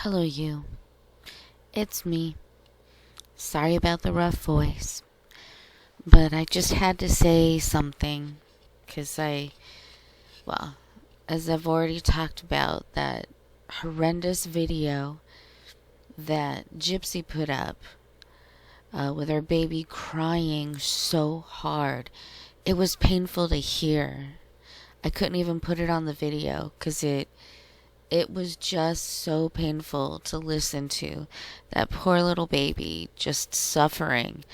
Hello, you. It's me. Sorry about the rough voice, but I just had to say something because as I've already talked about, that horrendous video that Gypsy put up with her baby crying so hard. It was painful to hear. I couldn't even put it on the video because it was just so painful to listen to. That poor little baby just suffering.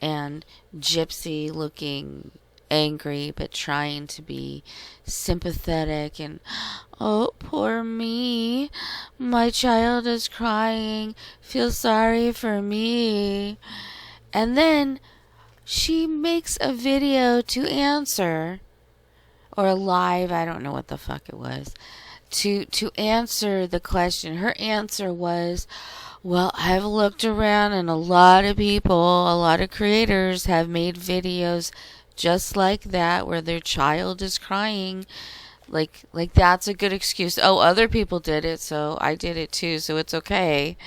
And Gypsy looking angry but trying to be sympathetic and, oh, poor me. My child is crying. Feel sorry for me. And then she makes a video to answer, or a live, I don't know what the fuck it was, to answer the question. Her answer was, well, I've looked around and a lot of people, a lot of creators have made videos just like that where their child is crying. Like that's a good excuse. Oh, other people did it, so I did it too, so it's okay.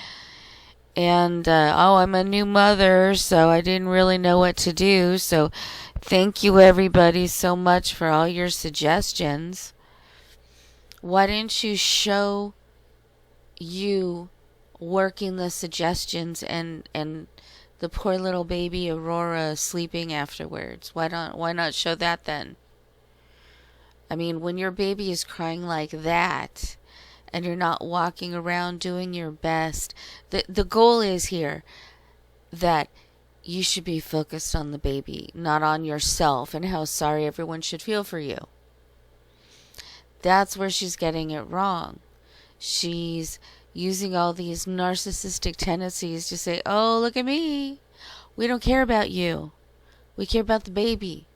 And, I'm a new mother, so I didn't really know what to do. So thank you everybody so much for all your suggestions. Why didn't you show you working the suggestions and the poor little baby Aurora sleeping afterwards? Why not show that then? I mean, when your baby is crying like that and you're not walking around doing your best, the goal is here that you should be focused on the baby, not on yourself and how sorry everyone should feel for you. That's where she's getting it wrong. She's using all these narcissistic tendencies to say, oh, look at me. We don't care about you. We care about the baby.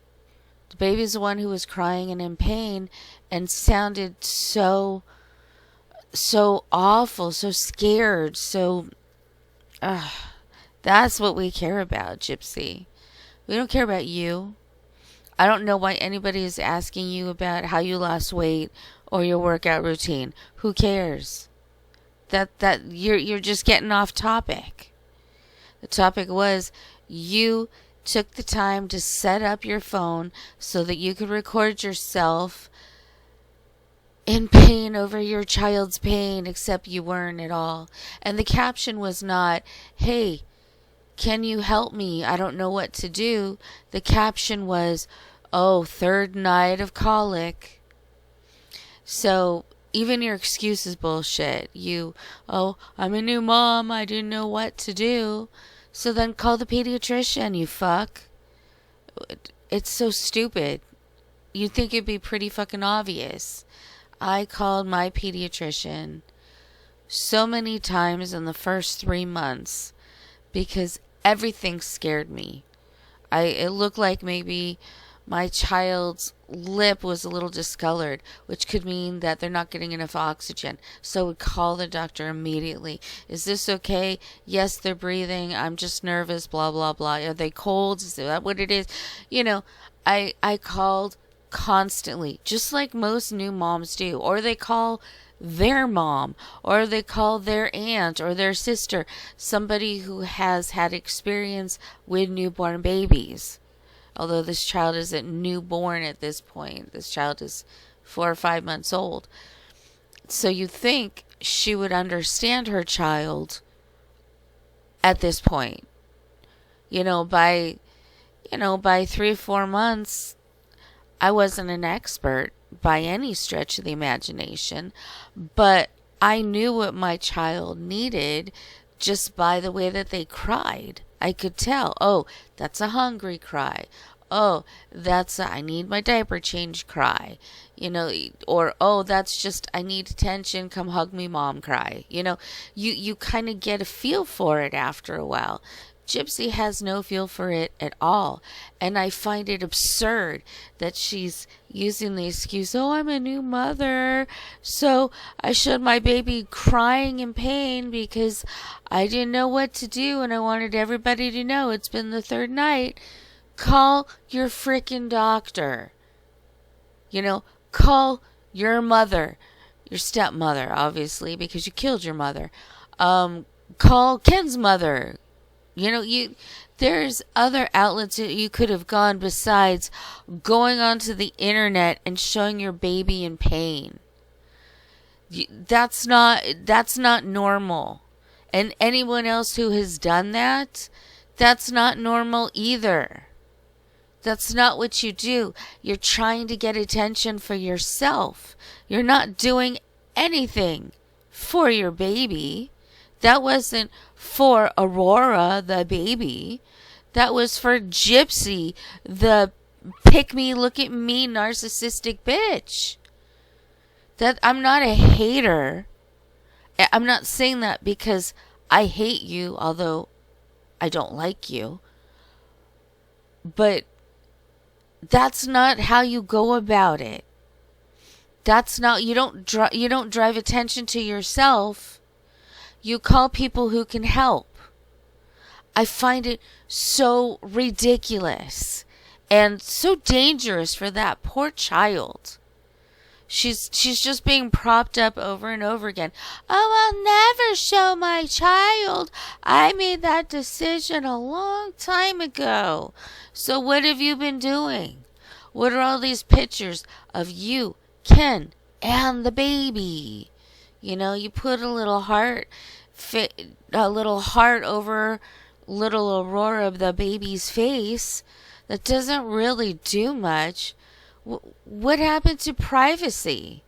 The baby's the one who was crying and in pain and sounded so awful, so scared, that's what we care about, Gypsy. We don't care about you. I don't know why anybody is asking you about how you lost weight or your workout routine. Who cares? That you're just getting off topic. The topic was you took the time to set up your phone so that you could record yourself in pain over your child's pain, except you weren't at all. And the caption was not, hey, can you help me? I don't know what to do. The caption was, oh, third night of colic. So even your excuse is bullshit. I'm a new mom. I didn't know what to do. So then call the pediatrician, you fuck. It's so stupid. You'd think it'd be pretty fucking obvious. I called my pediatrician so many times in the first 3 months because everything scared me. It looked like maybe my child's lip was a little discolored, which could mean that they're not getting enough oxygen. So I would call the doctor immediately. Is this okay? Yes, they're breathing. I'm just nervous, blah, blah, blah. Are they cold? Is that what it is? I called constantly, just like most new moms do. Or they call their mom, or they call their aunt or their sister, somebody who has had experience with newborn babies. Although this child isn't newborn at this point. This child is 4 or 5 months old. So you think she would understand her child at this point. By 3 or 4 months, I wasn't an expert by any stretch of the imagination, but I knew what my child needed just by the way that they cried. I could tell, oh, that's a hungry cry. Oh, that's a I need my diaper change cry. Or, oh, that's just I need attention, come hug me mom cry. You kind of get a feel for it after a while. Gypsy has no feel for it at all. And I find it absurd that she's using the excuse, oh, I'm a new mother, so I showed my baby crying in pain because I didn't know what to do and I wanted everybody to know it's been the third night. Call your frickin' doctor. Call your mother. your stepmother, obviously, because you killed your mother. Call Ken's mother. There's other outlets that you could have gone besides going onto the internet and showing your baby in pain. That's not normal. And anyone else who has done that, that's not normal either. That's not what you do. You're trying to get attention for yourself. You're not doing anything for your baby. That wasn't for Aurora, the baby. That was for Gypsy, the pick me, look at me, narcissistic bitch. That I'm not a hater. I'm not saying that because I hate you, although I don't like you. But that's not how you go about it. That's not, you don't drive attention to yourself. You call people who can help. I find it so ridiculous and so dangerous for that poor child. She's just being propped up over and over again. Oh, I'll never show my child. I made that decision a long time ago. So what have you been doing? What are all these pictures of you, Ken, and the baby? You put a little heart over little Aurora, the baby's face. That doesn't really do much. What happened to privacy?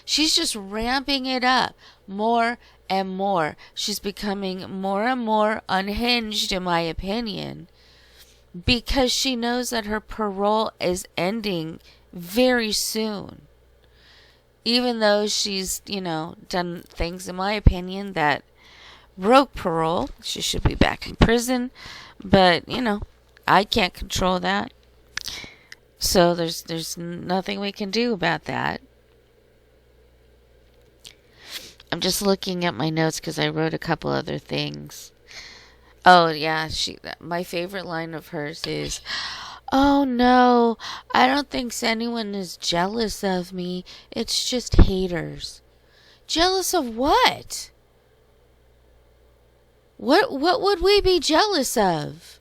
She's just ramping it up more and more. She's becoming more and more unhinged, in my opinion, because she knows that her parole is ending very soon. Even though she's, done things, in my opinion, that broke parole. She should be back in prison. But, I can't control that. So there's nothing we can do about that. I'm just looking at my notes because I wrote a couple other things. Oh yeah, my favorite line of hers is, "Oh no, I don't think anyone is jealous of me. It's just haters." Jealous of what? What would we be jealous of?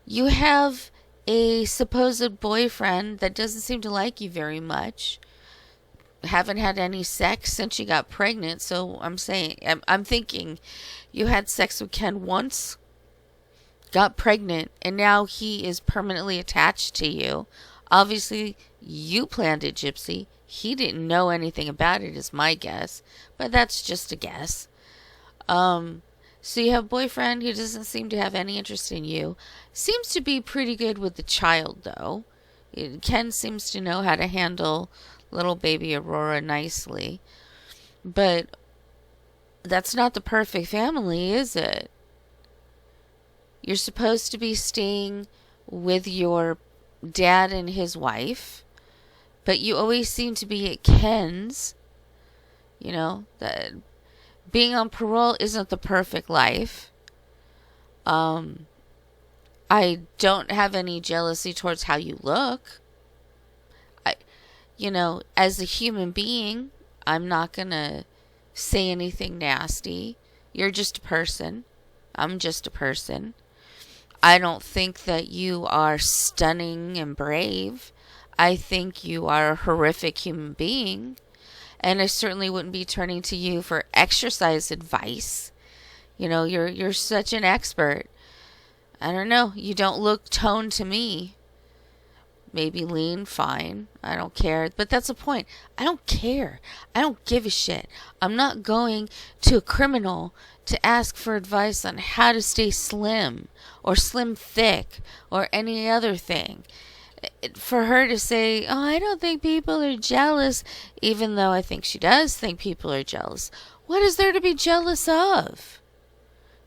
You have a supposed boyfriend that doesn't seem to like you very much. Haven't had any sex since you got pregnant, so I'm thinking you had sex with Ken once, got pregnant, and now he is permanently attached to you. Obviously, you planned it, Gypsy. He didn't know anything about it, is my guess, but that's just a guess. So you have a boyfriend who doesn't seem to have any interest in you. Seems to be pretty good with the child, though. Ken seems to know how to handle little baby Aurora nicely. But that's not the perfect family, is it? You're supposed to be staying with your dad and his wife, but you always seem to be at Ken's. That being on parole isn't the perfect life. I don't have any jealousy towards how you look. As a human being, I'm not gonna say anything nasty. You're just a person. I'm just a person. I don't think that you are stunning and brave. I think you are a horrific human being. And I certainly wouldn't be turning to you for exercise advice. You're such an expert. I don't know. You don't look toned to me. Maybe lean, fine. I don't care. But that's the point. I don't care. I don't give a shit. I'm not going to a criminal to ask for advice on how to stay slim or slim thick or any other thing. For her to say, "Oh, I don't think people are jealous," even though I think she does think people are jealous. What is there to be jealous of?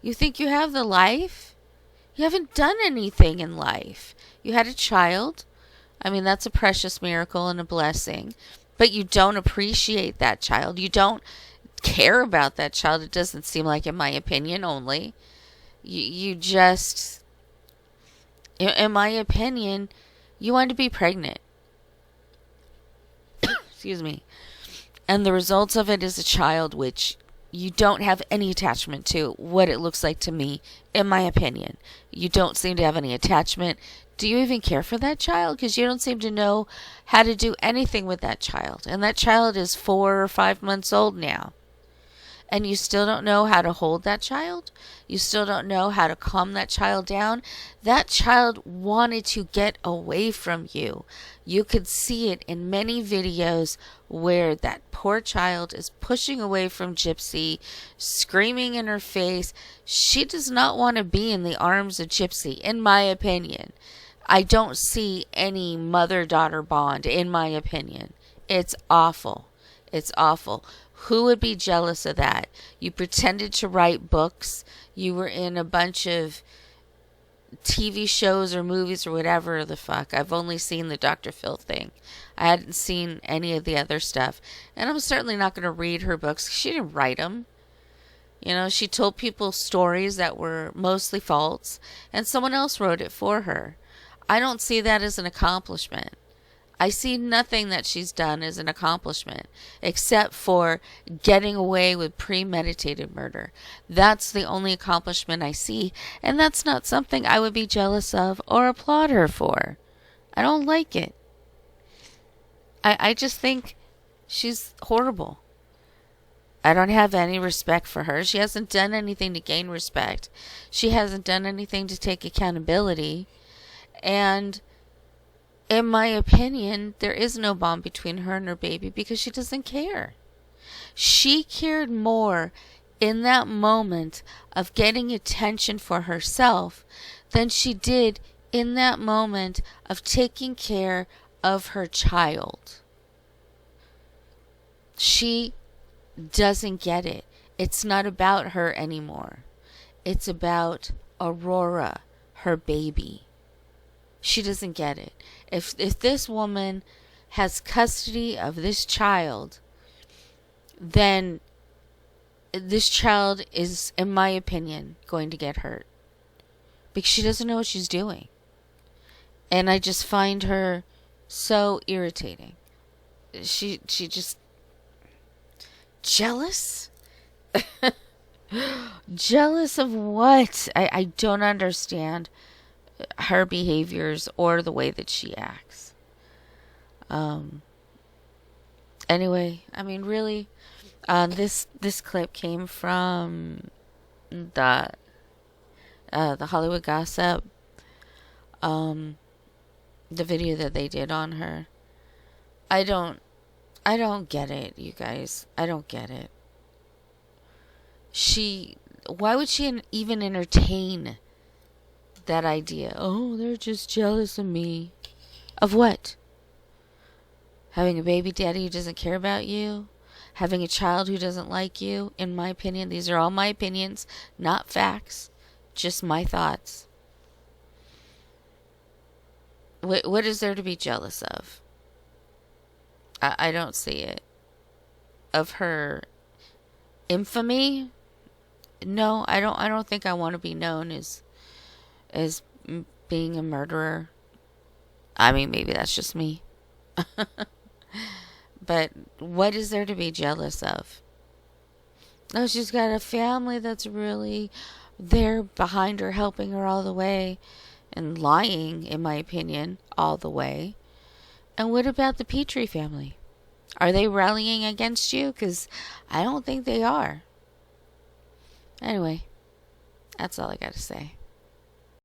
You think you have the life? You haven't done anything in life. You had a child. I mean, that's a precious miracle and a blessing. But you don't appreciate that child. You don't care about that child. It doesn't seem like, in my opinion, only. You just, in my opinion, you wanted to be pregnant. Excuse me. And the results of it is a child which you don't have any attachment to what it looks like to me, in my opinion. You don't seem to have any attachment. Do you even care for that child? Because you don't seem to know how to do anything with that child. And that child is 4 or 5 months old now. And you still don't know how to hold that child? You still don't know how to calm that child down? That child wanted to get away from you. You could see it in many videos where that poor child is pushing away from Gypsy, screaming in her face. She does not want to be in the arms of Gypsy, in my opinion. I don't see any mother-daughter bond, in my opinion. It's awful. It's awful. Who would be jealous of that? You pretended to write books. You were in a bunch of TV shows or movies or whatever the fuck. I've only seen the Dr. Phil thing. I hadn't seen any of the other stuff. And I'm certainly not going to read her books. She didn't write them. You know, she told people stories that were mostly false, and someone else wrote it for her. I don't see that as an accomplishment. I see nothing that she's done as an accomplishment except for getting away with premeditated murder. That's the only accomplishment I see, and that's not something I would be jealous of or applaud her for. I don't like it. I just think she's horrible. I don't have any respect for her. She hasn't done anything to gain respect. She hasn't done anything to take accountability. And in my opinion, there is no bond between her and her baby because she doesn't care. She cared more in that moment of getting attention for herself than she did in that moment of taking care of her child. She doesn't get it. It's not about her anymore. It's about Aurora, her baby. She doesn't get it. If this woman has custody of this child, then this child is, in my opinion, going to get hurt. Because she doesn't know what she's doing. And I just find her so irritating. She just... Jealous? Jealous of what? I don't understand her behaviors or the way that she acts. Anyway, I mean, really, this clip came from the Hollywood Gossip, the video that they did on her. I don't get it, you guys. I don't get it. Why would she even entertain that idea? Oh, they're just jealous of me. Of what? Having a baby daddy who doesn't care about you? Having a child who doesn't like you? In my opinion, these are all my opinions, not facts, just my thoughts. What is there to be jealous of? I don't see it. Of her infamy? No, I don't think I want to be known as being a murderer. I mean, maybe that's just me. But what is there to be jealous of? Oh, she's got a family that's really there behind her, helping her all the way, and lying, in my opinion, all the way. And what about the Petrie family? Are they rallying against you? Because I don't think they are. Anyway, that's all I got to say.